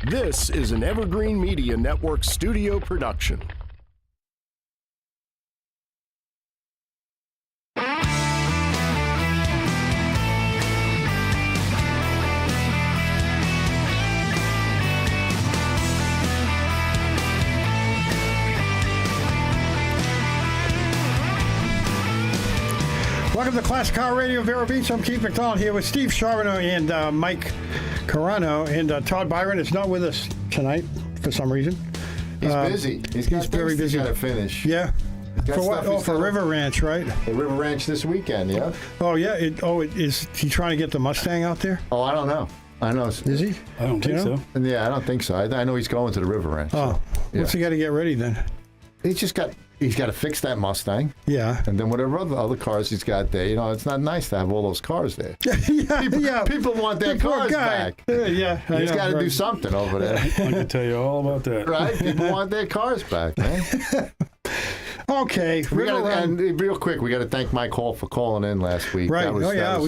This is an Evergreen Media Network studio production. Welcome to Classic Car Radio, Vero Beach. I'm Keith McDonald here with Steve Charbonneau and Mike Carano. And Todd Byron is not with us tonight for some reason. He's busy. He's very busy. He's got to finish. Yeah. For what? Oh, for River Ranch, right? The River Ranch this weekend, yeah. Oh, yeah. Is he trying to get the Mustang out there? Oh, I don't know. I know. Is he? I don't think so. Yeah, I don't think so. I know he's going to the River Ranch. Oh, what's he got to get ready then? He's got to fix that Mustang. Yeah. And then whatever other cars he's got there. You know, it's not nice to have all those cars there. People want their cars back. Yeah. He's got to do something over there. I can tell you all about that. Right? People want their cars back, man. Okay. And real quick, we got to thank Mike Hall for calling in last week. Right. We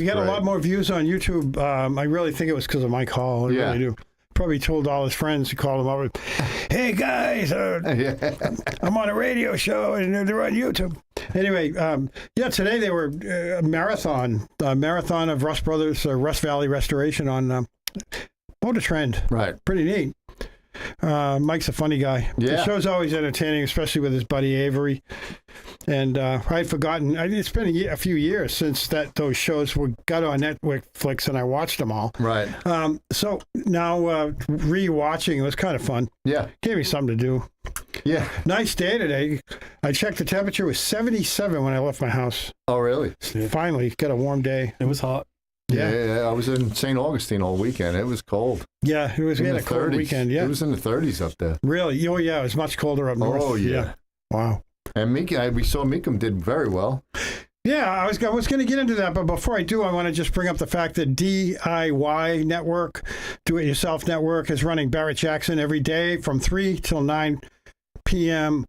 got a lot more views on YouTube. I really think it was because of Mike Hall. I really do. Probably told all his friends to call him up. Hey guys, I'm on a radio show and they're on YouTube. Anyway, today they were a marathon of Rust Brothers, Rust Valley Restoration on Motor Trend. Right. Pretty neat. Mike's a funny guy. Yeah. The show's always entertaining, especially with his buddy Avery. And I'd forgotten. It's been a few years since those shows got on Netflix, and I watched them all. Right. So now re-watching, it was kind of fun. Yeah. Gave me something to do. Yeah. Nice day today. I checked the temperature. It was 77 when I left my house. Oh, really? Yeah. Finally, got a warm day. It was hot. Yeah. I was in St. Augustine all weekend. It was cold. Yeah, we had a cold weekend. Yeah. It was in the 30s up there. Really? Oh, yeah. It was much colder up north. Oh, yeah. Wow. And we saw Meekum did very well. Yeah, I was going to get into that, but before I do, I want to just bring up the fact that DIY Network, Do It Yourself Network, is running Barrett Jackson every day from 3 till 9 p.m.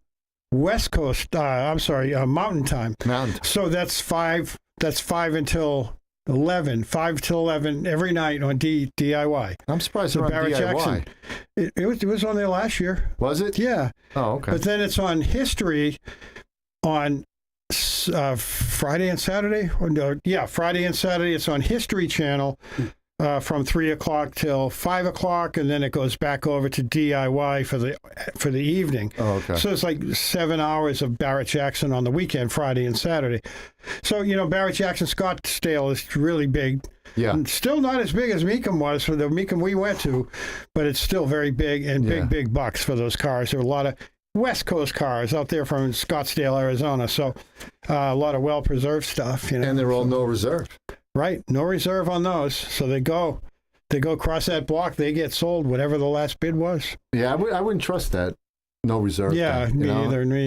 West Coast. Mountain time. So that's 5 until 11. 5 till 11 every night on DIY. I'm surprised so they're on Barrett DIY. Jackson. It was on there last year. Was it? Yeah. Oh, okay. But then it's on History on Friday and Saturday. Friday and Saturday. It's on History Channel from 3 o'clock till 5 o'clock, and then it goes back over to DIY for the evening. Oh, okay. So it's like 7 hours of Barrett Jackson on the weekend, Friday and Saturday. So Barrett Jackson Scottsdale is really big. Yeah. Still not as big as Meekum was for the Meekum we went to, but it's still very big and big bucks for those cars. There are a lot of West Coast cars out there from Scottsdale, Arizona. So a lot of well-preserved stuff. And they're all no reserve. Right. No reserve on those. So they go across that block. They get sold whatever the last bid was. Yeah, I wouldn't trust that. No reserve. Yeah, thing, me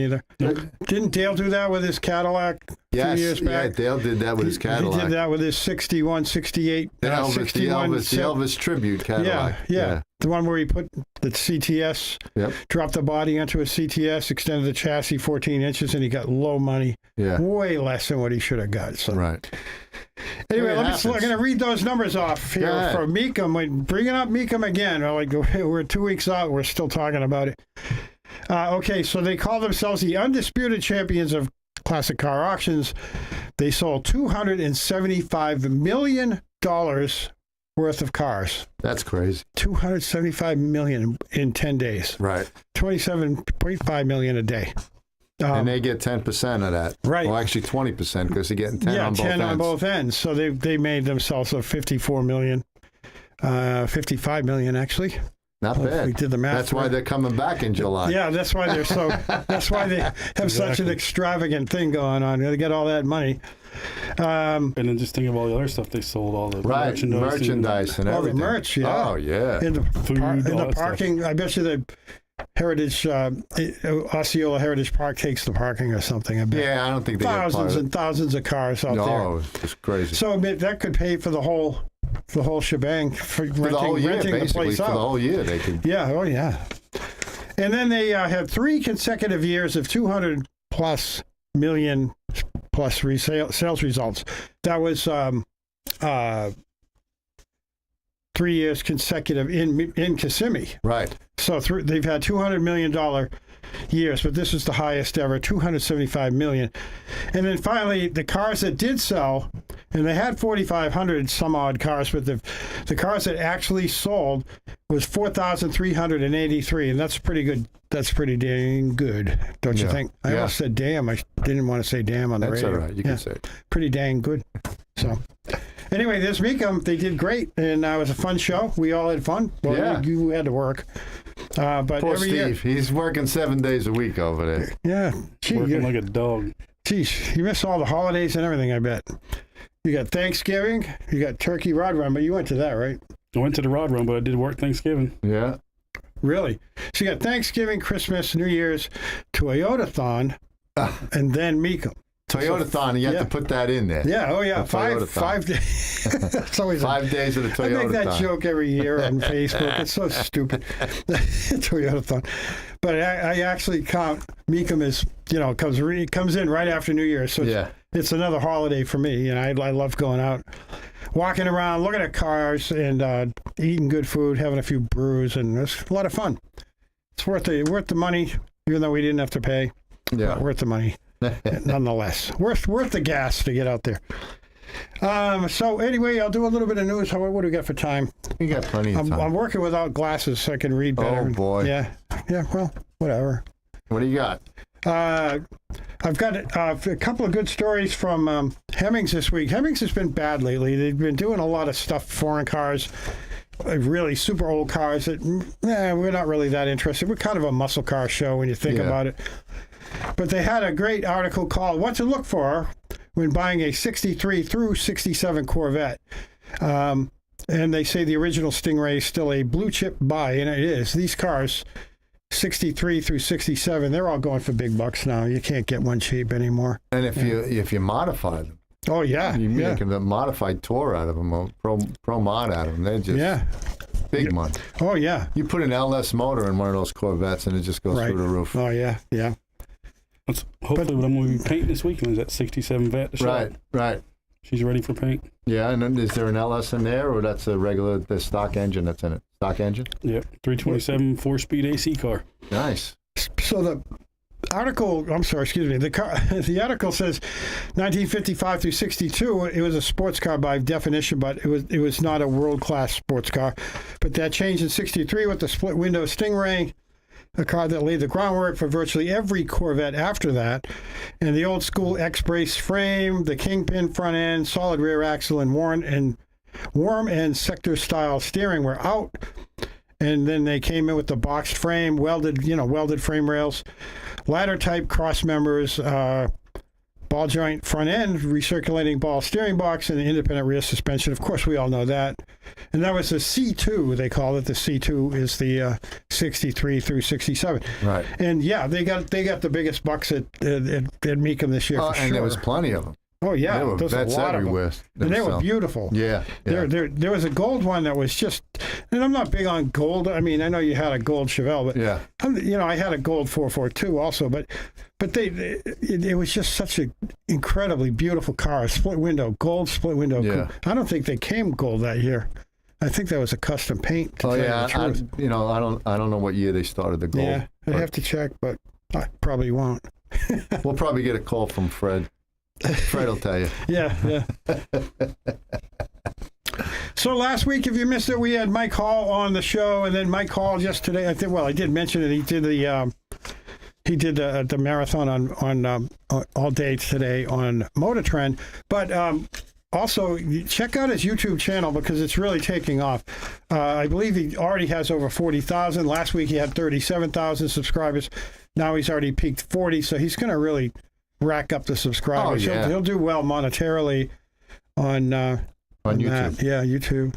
either. Didn't Dale do that with his Cadillac a few years back? Yeah, Dale did that with his Cadillac. He did that with his 61, 68, the 61. The Elvis tribute Cadillac. Yeah. The one where he put the CTS, dropped the body onto a CTS, extended the chassis 14 inches, and he got low money. Yeah. Way less than what he should have got. So. Right. Anyway, I'm going to read those numbers off here for Meekum. We're bringing up Meekum again. We're 2 weeks out. We're still talking about it. Okay, so they call themselves the undisputed champions of classic car auctions. They sold $275 million worth of cars. That's crazy. $275 million in 10 days. Right. $27.5 million a day. And they get 10% of that. Right. Well, actually 20% because they're getting 10 on both ends. Yeah, 10 on both ends. So they made themselves a $54 million, $55 million actually. Not bad. We did the math. That's why they're coming back in July. Yeah, that's why they're so. That's why they have such an extravagant thing going on. They get all that money. And then just think of all the other stuff they sold, all the merchandise and everything. All the merch, yeah. Oh, yeah. In the parking, stuff. I bet you the Heritage, Osceola Heritage Park takes the parking or something. I bet. Yeah, I don't think they thousands and thousands of cars out there. No, it's crazy. So that could pay for the whole shebang for renting the whole year, the place out. For the whole year, they could. Yeah, oh yeah. And then they had 3 consecutive years of 200 plus million plus sales results. That was 3 years consecutive in Kissimmee. Right. So they've had $200 million years, but this is the highest ever, $275 million. And then finally, the cars that did sell, and they had 4,500 some odd cars, but the cars that actually sold was 4,383, and that's pretty good. That's pretty dang good, don't you think? I almost said damn. I didn't want to say damn on the radio. That's all right. You can say it. Pretty dang good. So, anyway, this week they did great, and it was a fun show. We all had fun. Well, Yeah. you had to work. But Poor every Steve. year, He's working 7 days a week over there. yeah. Gee, Working like a dog. geez, you miss all the holidays and everything, I bet. You got Thanksgiving, you got Turkey Rod Run, but you went to that, right? I went to the Rod Run, but I did work Thanksgiving. Yeah. Really? So you got Thanksgiving, Christmas, New Year's, Toyotathon, and then Mecum. Toyotathon, you have yeah. to put that in there. Yeah, oh yeah, The five Toyotathon. days. It's always 5 days of the I make that Toyotathon. joke every year on Facebook. It's so stupid. Toyotathon. But I actually count Mecum as, comes in right after New Year's. So Yeah. it's another holiday for me. I love going out, walking around, looking at cars, and eating good food, having a few brews, and it's a lot of fun. It's worth the money, even though we didn't have to pay. Yeah. Worth the money, nonetheless. Worth the gas to get out there. So anyway, I'll do a little bit of news. What do we got for time? You got plenty of time. I'm working without glasses so I can read better. Oh, boy. Yeah. Well, whatever. What do you got? I've got a couple of good stories from Hemmings this week. Hemmings has been bad lately. They've been doing a lot of stuff, foreign cars, really super old cars that we're not really that interested. We're kind of a muscle car show when you think about it. But they had a great article called "What to Look For When Buying a 63 through 67 Corvette." And they say the original Stingray is still a blue chip buy, and it is. These cars, 63 through 67, they're all going for big bucks now. You can't get one cheap anymore. And if you modify them, Oh, yeah. you make a modified Tour out of them, or pro mod out of them. They're just big money. Oh, yeah. You put an LS motor in one of those Corvettes, and it just goes through the roof. Oh, yeah. That's hopefully what I'm going to be painting this weekend is that 67 Vet. Right. She's ready for paint. Yeah, and then is there an LS in there, or that's the stock engine that's in it? Stock engine? Yep, 327 4-speed AC car. Nice. So the article, the article says 1955 through 62, it was a sports car by definition, but it was not a world-class sports car. But that changed in 63 with the split-window Stingray, a car that laid the groundwork for virtually every Corvette after that. And the old-school X-brace frame, the kingpin front end, solid rear axle, and warm and sector-style steering were out. And then they came in with the boxed frame, welded frame rails, ladder-type cross members, ball joint front end, recirculating ball steering box, and an independent rear suspension. Of course, we all know that. And that was the C2, they call it. The C2 is the 63 through 67. Right. And yeah, they got the biggest bucks at Mecum this year for sure. And there was plenty of them. Oh yeah, There were there's a vets lot everywhere. of them. And they were beautiful. Yeah. There was a gold one that was just, and I'm not big on gold. I mean, I know you had a gold Chevelle, but Yeah. I had a gold 442 also, but it was just such an incredibly beautiful car, gold split window. Yeah. I don't think they came gold that year. I think that was a custom paint. To Oh tell you yeah. the truth. I don't know what year they started the gold. Yeah, I'd have to check, but I probably won't. We'll probably get a call from Fred. Fred will tell you. Yeah. So last week, if you missed it, we had Mike Hall on the show, and then Mike Hall just today. I did mention it. He did the marathon on all day today on Motor Trend, but also check out his YouTube channel because it's really taking off. I believe he already has over 40,000. Last week he had 37,000 subscribers. Now he's already peaked 40, so he's going to really rack up the subscribers. Oh, yeah. He'll do well monetarily on YouTube. that. Yeah, YouTube.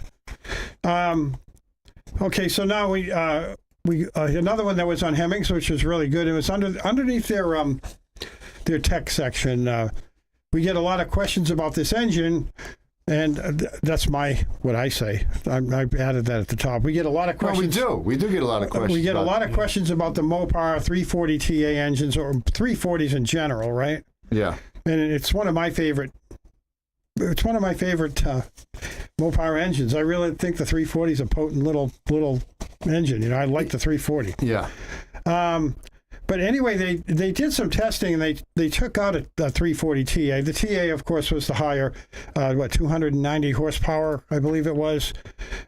Okay, so now we another one that was on Hemmings, which was really good. It was underneath their tech section. We get a lot of questions about this engine, and that's what I say. I added that at the top. We get a lot of questions. Well, we do get a lot of questions. We get a lot of questions about the Mopar 340 TA engines, or 340s in general, right? Yeah. And it's one of my favorite Mopar engines. I really think the 340 is a potent little engine. I like the 340. Yeah. But anyway, they did some testing, and they took out a 340 TA. The TA, of course, was the higher, 290 horsepower, I believe it was.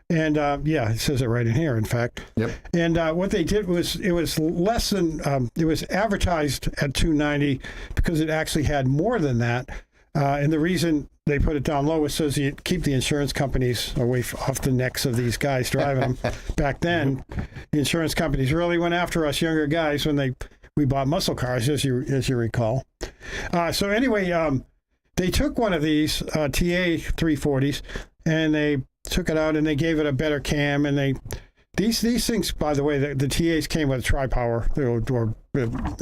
And, it says it right in here, in fact. Yep. And what they did was, it was less than, it was advertised at 290 because it actually had more than that. And the reason they put it down low was so you keep the insurance companies away off the necks of these guys driving them. Back then, the insurance companies really went after us younger guys when we bought muscle cars, as you recall. So anyway, they took one of these TA 340s and they took it out and they gave it a better cam, and these things, by the way, the TAs came with a tri-power, or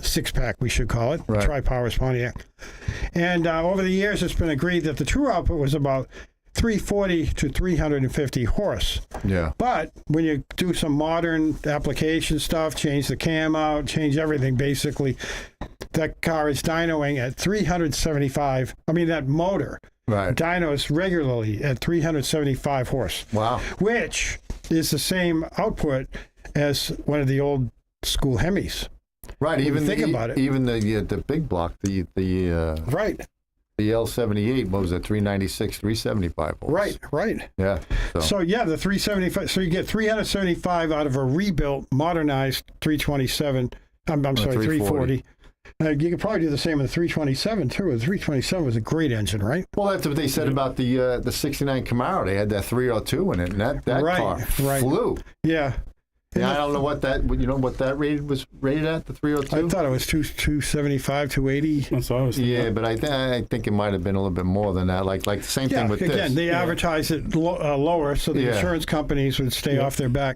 six-pack, we should call it. Right. Tri-power is Pontiac. And over the years, it's been agreed that the true output was about 340 to 350 horse. Yeah. But when you do some modern application stuff, change the cam out, change everything, basically, that car is dynoing at 375. I mean, that motor dynos regularly at 375 horse. Wow. Which is the same output as one of the old school Hemis. Right. Even think about it. Even the big block, the right. The L78, what was it, 396, 375 horse. Right. Yeah. So yeah, the 375. So you get 375 out of a rebuilt, modernized 327. I'm sorry, 340. You could probably do the same with the 327 too. The 327 was a great engine, right? Well, that's what they said about the 69 Camaro. They had that 302 in it, and that car flew. Yeah. Yeah, I don't know what that was rated at, the 302. I thought it was 275, 280. That's what I was thinking. Yeah, but I think it might have been a little bit more than that. Like the same thing with this. Again, they advertised it lower so the insurance companies would stay off their back.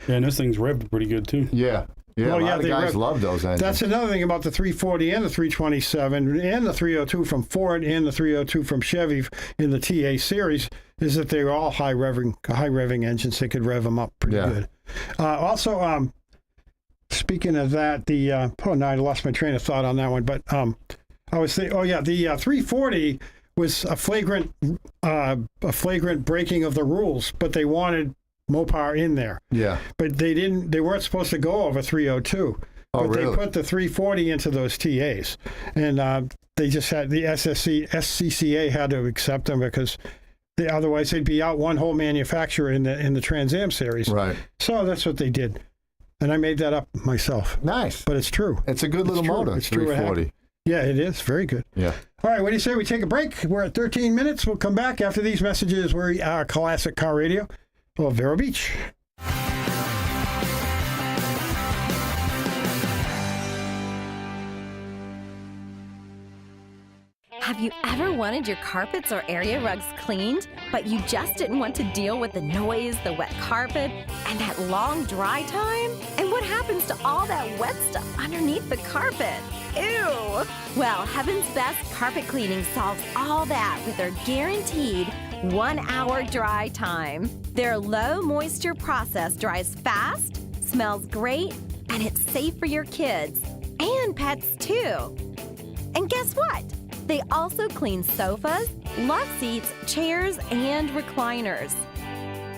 Yeah, and this thing's revved pretty good too. Yeah. Yeah, well, a lot of guys love those engines. That's another thing about the 340 and the 327 and the 302 from Ford and the 302 from Chevy in the TA series is that they're all high revving engines. They could rev them up pretty good. Also, speaking of that, I lost my train of thought on that one. But I was thinking, the 340 was a flagrant breaking of the rules, but they wanted Mopar in there. Yeah. But they weren't supposed to go over 302. But really? They put the 340 into those TAs. And they just had the SCCA had to accept them because otherwise they'd be out one whole manufacturer in the Trans Am series. Right. So that's what they did. And I made that up myself. Nice. But it's true. It's a good little motor. It's 340. True. Yeah, it is. Very good. Yeah. All right, what do you say we take a break? We're at 13 minutes. We'll come back after these messages. We are Classic Car Radio. Well, Vero Beach. Have you ever wanted your carpets or area rugs cleaned, but you just didn't want to deal with the noise, the wet carpet, and that long dry time? And what happens to all that wet stuff underneath the carpet? Ew! Well, Heaven's Best Carpet Cleaning solves all that with their guaranteed 1 hour dry time. Their low moisture process dries fast, smells great, and it's safe for your kids and pets too. And guess what? They also clean sofas, love seats, chairs, and recliners.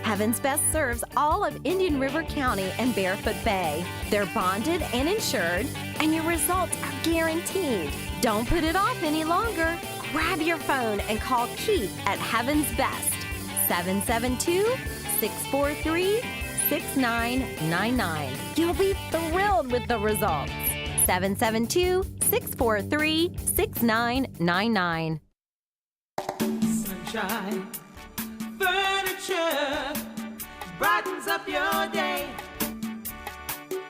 Heaven's Best serves all of Indian River County and Barefoot Bay. They're bonded and insured, and your results are guaranteed. Don't put it off any longer. Grab your phone and call Keith at Heaven's Best, 772-643-6999. You'll be thrilled with the results. 772-643-6999. Sunshine Furniture brightens up your day.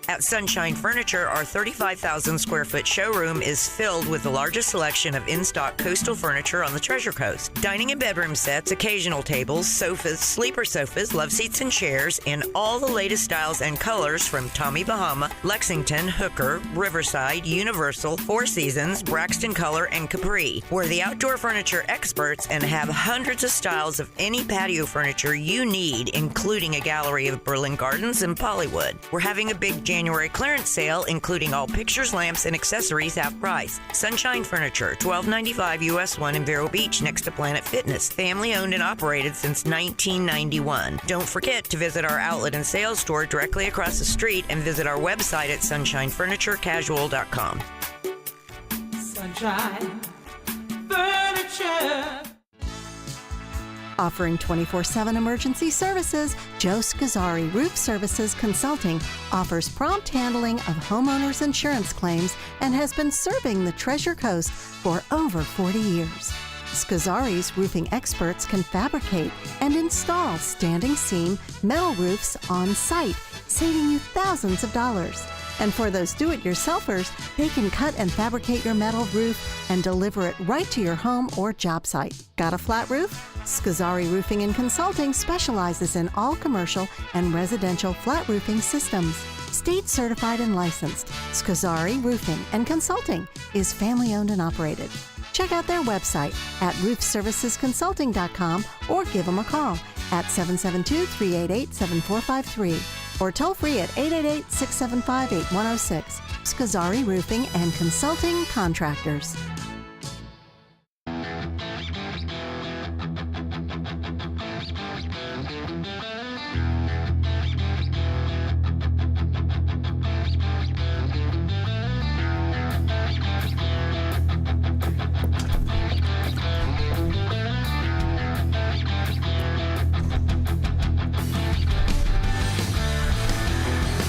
At Sunshine Furniture, our 35,000 square foot showroom is filled with the largest selection of in-stock coastal furniture on the Treasure Coast. Dining and bedroom sets, occasional tables, sofas, sleeper sofas, love seats and chairs in all the latest styles and colors from Tommy Bahama, Lexington, Hooker, Riverside, Universal, Four Seasons, Braxton Color, and Capri. We're the outdoor furniture experts and have hundreds of styles of any patio furniture you need, including a gallery of Berlin Gardens and Pollywood. We're having a big January clearance sale, including all pictures, lamps, and accessories half price. Sunshine Furniture, $12.95 US 1 in Vero Beach next to Planet Fitness. Family owned and operated since 1991. Don't forget to visit our outlet and sales store directly across the street and visit our website at sunshinefurniturecasual.com. Sunshine Furniture. Offering 24/7 emergency services, Joe Scazzari Roof Services Consulting offers prompt handling of homeowners' insurance claims and has been serving the Treasure Coast for over 40 years. Scazzari's roofing experts can fabricate and install standing seam metal roofs on site, saving you thousands of dollars. And for those do-it-yourselfers, they can cut and fabricate your metal roof and deliver it right to your home or job site. Got a flat roof? Scazzari Roofing and Consulting specializes in all commercial and residential flat roofing systems. State certified and licensed, Scazzari Roofing and Consulting is family-owned and operated. Check out their website at roofservicesconsulting.com or give them a call at 772-388-7453 or toll free at 888-675-8106. Scazzari Roofing and Consulting Contractors.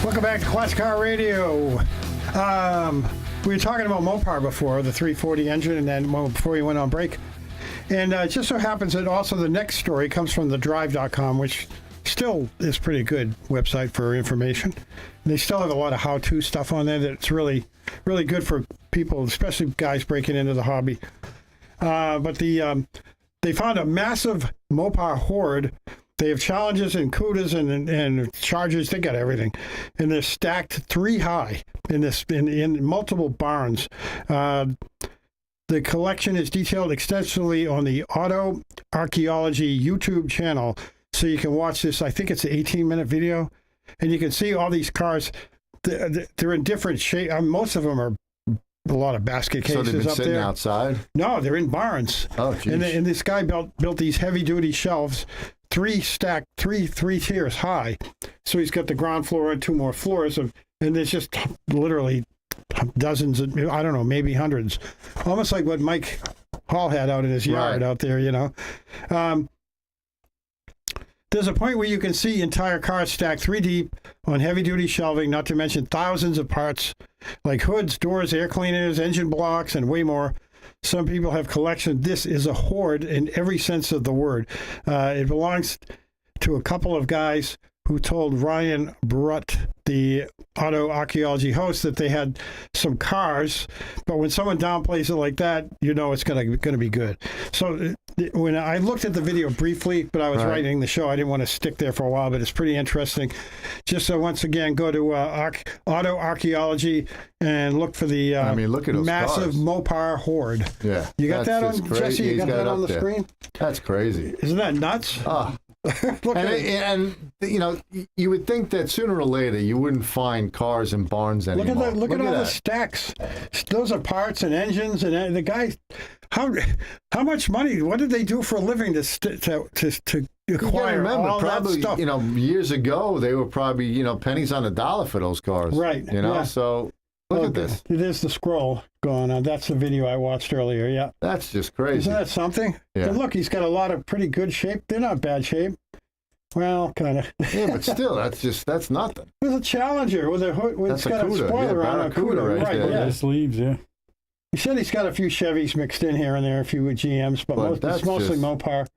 Welcome back to Classic Car Radio. We were talking about Mopar before, the 340 engine, and then before we went on break. And it just so happens that also the next story comes from thedrive.com, which still is pretty good website for information. And they still have a lot of how-to stuff on there that's really, really good for people, especially guys breaking into the hobby. But they found a massive Mopar horde. They have challenges and Cudas and Chargers. They got everything, and they're stacked 3 high in multiple barns. The collection is detailed extensively on the Auto Archaeology YouTube channel, so you can watch this. I think it's an 18-minute video, and you can see all these cars. They're in different shape. Most of them are a lot of basket cases so they've been up sitting there. outside? No, they're in barns. Oh, geez. And this guy built these heavy-duty shelves, 3 stacked, three tiers high. So he's got the ground floor and 2 more floors and there's just literally dozens of, I don't know, maybe hundreds, almost like what Mike Hall had out in his yard out there, you know. There's a point where you can see entire cars stacked 3 deep on heavy-duty shelving, not to mention thousands of parts like hoods, doors, air cleaners, engine blocks, and way more. Some people have collections. This is a horde in every sense of the word. It belongs to a couple of guys who told Ryan Brutt, the Auto Archaeology host, that they had some cars, but when someone downplays it like that, you know it's going to be good. So when I looked at the video briefly, but I was writing the show, I didn't want to stick there for a while, but it's pretty interesting. Just so once again, go to Auto Archaeology and look for the look at those massive cars. Mopar horde. Yeah. You got that on, crazy. Jesse? You got that on the screen? That's crazy. Isn't that nuts? Look and you know, you would think that sooner or later you wouldn't find cars in barns anymore. Look at all the stacks. Those are parts and engines, and the guy. How much money? What did they do for a living to acquire all probably, that stuff? You know, years ago they were probably pennies on the dollar for those cars. Right. You know, so look at this. There's the scroll going on. That's the video I watched earlier. Yeah. That's just crazy. Isn't that something? Yeah. And look, he's got a lot of pretty good shape. They're not bad shape. Well, kind of. Yeah, but still, that's nothing. There's a Challenger with a hood. It's got a spoiler on a CUDA. Right there. Yeah. The sleeves, yeah. He said he's got a few Chevys mixed in here and there, a few GMs, but it's mostly Mopar.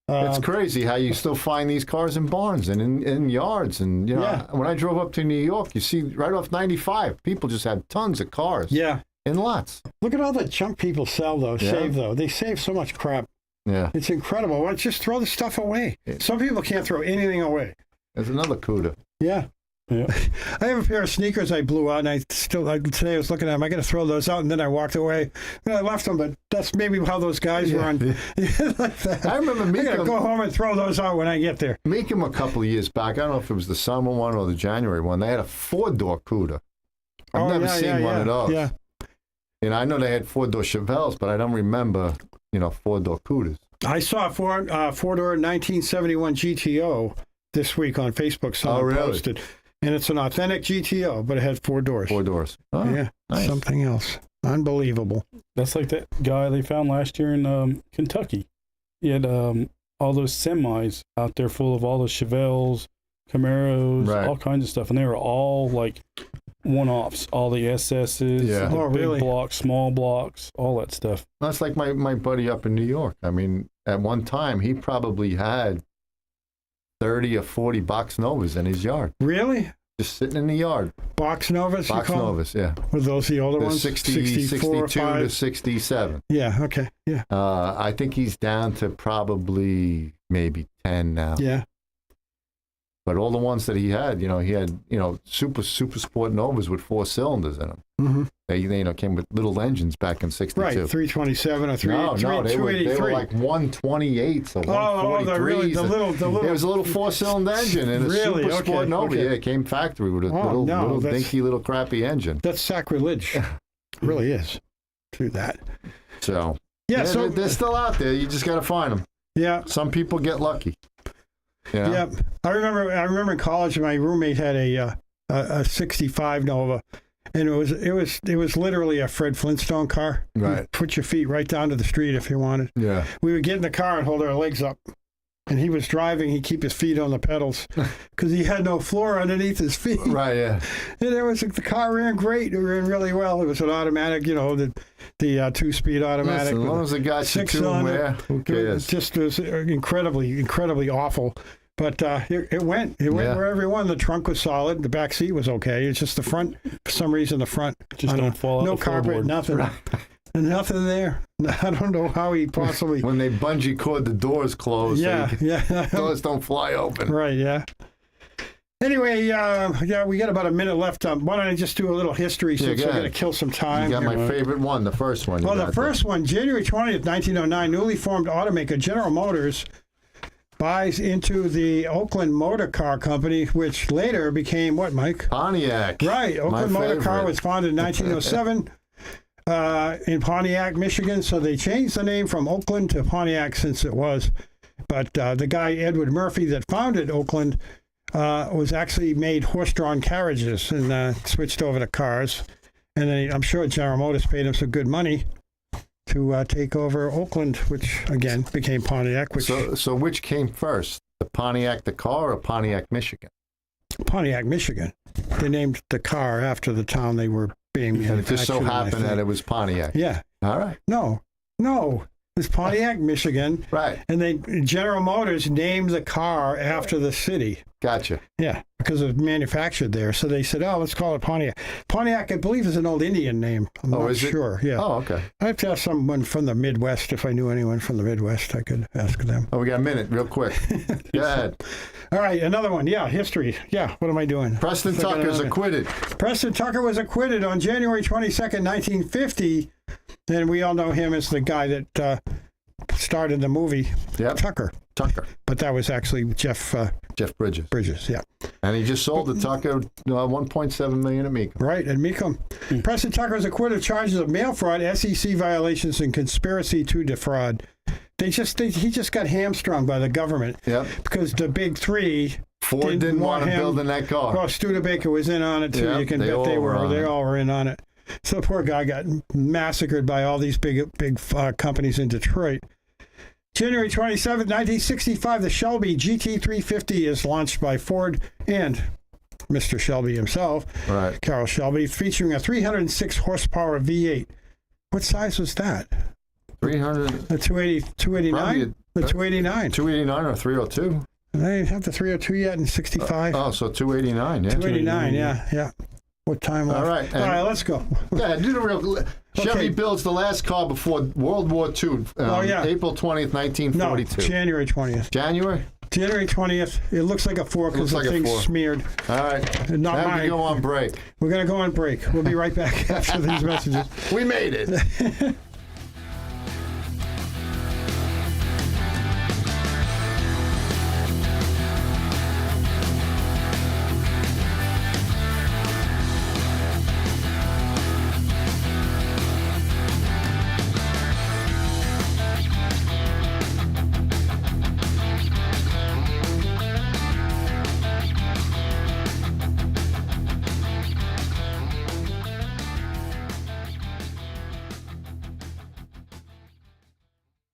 It's crazy how you still find these cars in barns and in yards. And, when I drove up to New York, you see right off 95, people just have tons of cars. Yeah. In lots. Look at all the junk people sell, though, save, though. They save so much crap. Yeah. It's incredible. Why don't you just throw the stuff away? Some people can't throw anything away. There's another CUDA. Yeah. Yeah. I have a pair of sneakers I blew out, and today I was looking at them. I got to throw those out, and then I walked away. And I left them, but that's maybe how those guys run. Like that. I remember I got to go Meekum, home and throw those out when I get there. Meekum a couple of years back. I don't know if it was the summer one or the January one. They had a 4-door Cuda. I've never seen one of those. Yeah. You know, I know they had 4-door Chevelles, but I don't remember, 4-door Cudas. I saw a four-door 1971 GTO this week on Facebook. Someone really? posted. And it's an authentic GTO, but it had 4 doors. 4 doors. Oh, Yeah, nice. something else. Unbelievable. That's like that guy they found last year in Kentucky. He had all those semis out there full of all the Chevelles, Camaros, Right. all kinds of stuff. And they were all like one-offs, all the SSs, Yeah. the Oh, big really? blocks, small blocks, all that stuff. That's like my buddy up in New York. I mean, at one time, he probably had 30 or 40 Box Novas in his yard, Really? just sitting in the yard. Box Novas, Box you call them? Novas, yeah. Were those the older The ones? 62 to 5? 67. Yeah, okay. Yeah. I think he's down to probably maybe 10 now. Yeah. But all the ones that he had, he had, super sport Novas with 4 cylinders in them. Mm-hmm. They came with little engines back in 62. Right, 327 or 3, No, they were 283. like 128s or 143s. Oh, the little. It was a little 4-cylinder engine and a Really? super Okay, sport Nova. okay. Yeah, it came factory with a Oh, no, little that's- dinky little crappy engine. That's sacrilege. It really is. Do that. So Yeah, so they're still out there. You just got to find them. yeah. Some people get lucky. Yeah. Yeah, I remember in college, my roommate had a 65 Nova, and it was literally a Fred Flintstone car. Right. You'd put your feet right down to the street if you wanted. Yeah. We would get in the car and hold our legs up, and he was driving. He'd keep his feet on the pedals because he had no floor underneath his feet. Right. Yeah. And the car ran great. It ran really well. It was an automatic, the 2-speed automatic. Listen, as long as it got you to and where, who cares? It just was incredibly awful. But it went Yeah. wherever it went. The trunk was solid. The back seat was okay. It's just the front, for some reason, the front. Just I don't fall out No the carpet, floorboard. nothing. Nothing there. I don't know how he possibly. When they bungee cord the doors closed, Yeah, so yeah. doors don't fly open. Right, yeah. Anyway, we got about a minute left. Why don't I just do a little history since go we're going ahead. to kill some time? You got here. my favorite one, the first one. Well, the first one, January 20th, 1909, newly formed automaker General Motors buys into the Oakland Motor Car Company, which later became what, Mike? Pontiac. Right. Oakland My Motor Car favorite. was founded in 1907 in Pontiac, Michigan. So they changed the name from Oakland to Pontiac since it was. But the guy, Edward Murphy, that founded Oakland was actually made horse-drawn carriages and switched over to cars. And then I'm sure General Motors paid him some good money to take over Oakland, which again became Pontiac. Which So which came first, the Pontiac, the car, or Pontiac, Michigan? Pontiac, Michigan. They named the car after the town they were being And it manufactured. just so in, I happened that think. it was Pontiac. Yeah. All right. No. It's Pontiac, Michigan, Right. and General Motors named the car after the city. Gotcha. Yeah, because it was manufactured there. So they said, "Oh, let's call it Pontiac." Pontiac, I believe, is an old Indian name. I'm not is it? sure. Yeah. Oh, okay. I have to ask someone from the Midwest. If I knew anyone from the Midwest, I could ask them. Oh, we got a minute, real quick. Go ahead. All right, another one. Yeah, history. Yeah, what am I doing? Preston Thinking Tucker's another- acquitted. Preston Tucker was acquitted on January 22nd, 1950. And we all know him as the guy that starred in the movie Yep. Tucker. But that was actually Jeff Jeff Bridges. Bridges, yeah. And he just sold the Tucker $1.7 million at Meekum. Right, at Meekum. Preston Tucker was acquitted of charges of mail fraud, SEC violations, and conspiracy to defraud. He just got hamstrung by the government. Yep. Because the big three Ford didn't want to him. build in that car. Well, Studebaker was in on it too. Yep, You can they bet all they were on it. all were in on it. So the poor guy got massacred by all these big companies in Detroit. January 27, 1965, the Shelby GT350 is launched by Ford and Mr. Shelby himself, Right. Carroll Shelby, featuring a 306 horsepower V8. What size was that? 300, The 289? Probably The 289. 289 or 302? They didn't have the 302 yet in 65. Oh, so 289, yeah. 289, yeah. What time left? All right, All right, let's go. Yeah, do the real. Chevy builds the last car before World War II. Oh, yeah. April 20th, No, 1942. January 20th. January? January 20th. It looks like a 4 because Looks the like a thing's 4. smeared. All right. Not now mine. we go on break. We're going to go on break. We'll be right back after these messages. We made it.